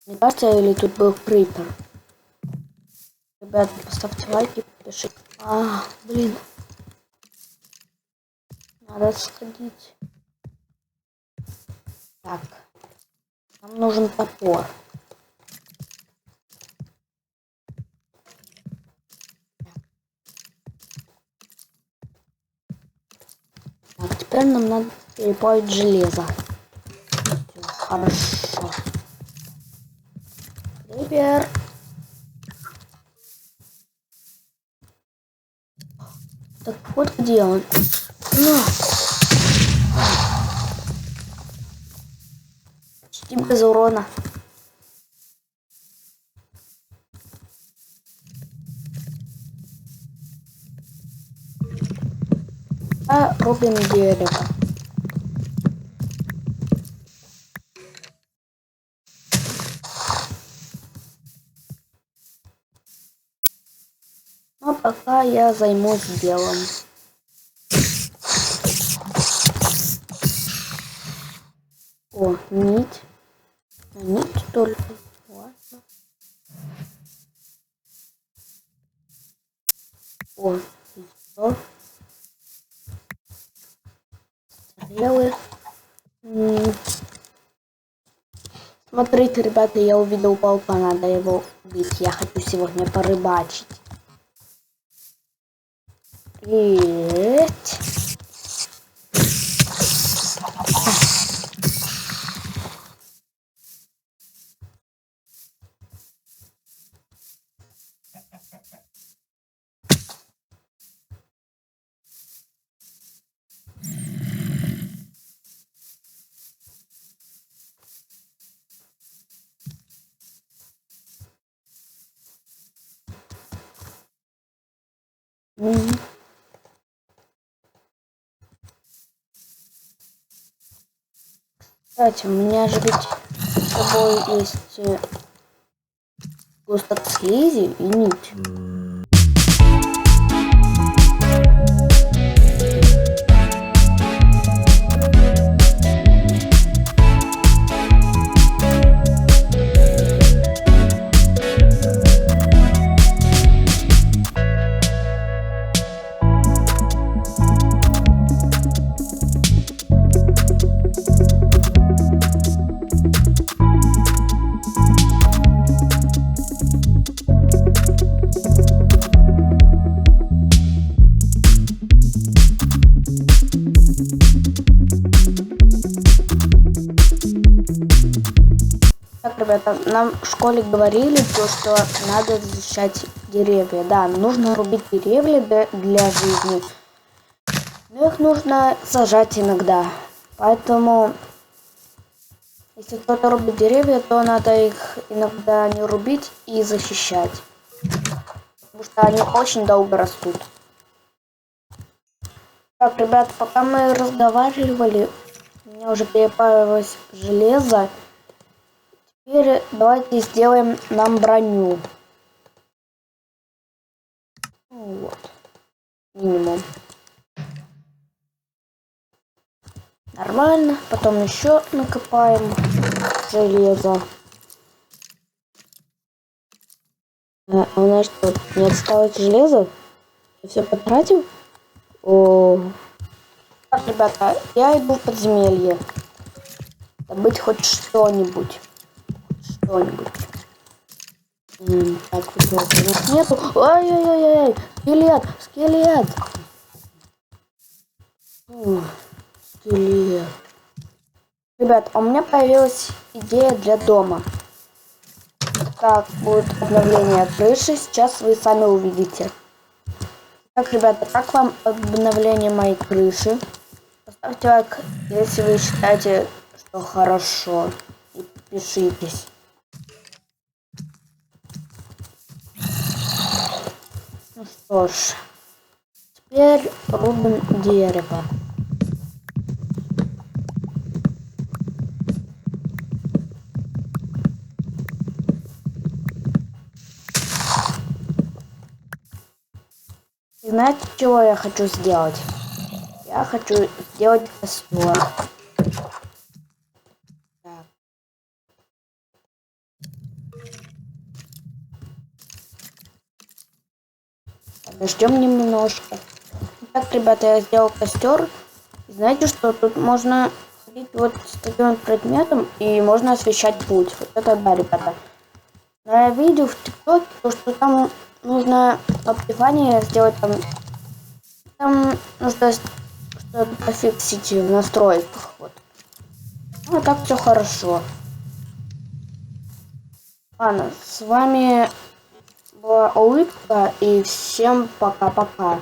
Мне кажется, или тут был крипер. Ребят, поставьте лайки, пишите. Блин. Надо сходить. Так. Нам нужен топор. Так, теперь нам надо переплавить железо. Всё, хорошо. Крипер. Так вот где он. Почти без урона. Рубим дерево. Но пока я займусь делом. О, нить. Нить только. Ладно. О, все. Стрелы. Смотрите, ребята, я увидел паука, надо его убить. Я хочу сегодня порыбачить. Кстати, у меня же ведь с собой есть густок слизи и нить. Так, ребята, нам в школе говорили то, что надо защищать деревья. Да, нужно рубить деревья для жизни. Но их нужно сажать иногда. Поэтому, если кто-то рубит деревья, то надо их иногда не рубить и защищать. Потому что они очень долго растут. Так, ребята, пока мы разговаривали, у меня уже переплавилось железо. Теперь давайте сделаем нам броню. Вот. Минимум. Нормально. Потом еще накопаем железо. А у нас что, не осталось железа? Я все потратил? О. Так, ребята, я иду в подземелье. Добыть хоть что-нибудь. Так, вот у нас нету. Ай-яй-яй-яй! Скелет! Скелет. Ребят, у меня появилась идея для дома. Как будет обновление крыши, сейчас вы сами увидите. Так, ребята, как вам обновление моей крыши? Поставьте лайк, если вы считаете, что хорошо. И подпишитесь. Ну что ж, теперь рубим дерево. И знаете, чего я хочу сделать? Я хочу сделать костер. Так. Подождем немножко. Так, ребята, я сделал костер. Знаете, что тут можно ходить вот с таким вот предметом и можно освещать путь. Вот это да, ребята. Но я видел в ТикТоке, что там нужно обливание сделать там нужно что-то пофиксить в настройках. Вот. Ну, а так все хорошо. Ладно, с вами была Улыбка и всем пока-пока.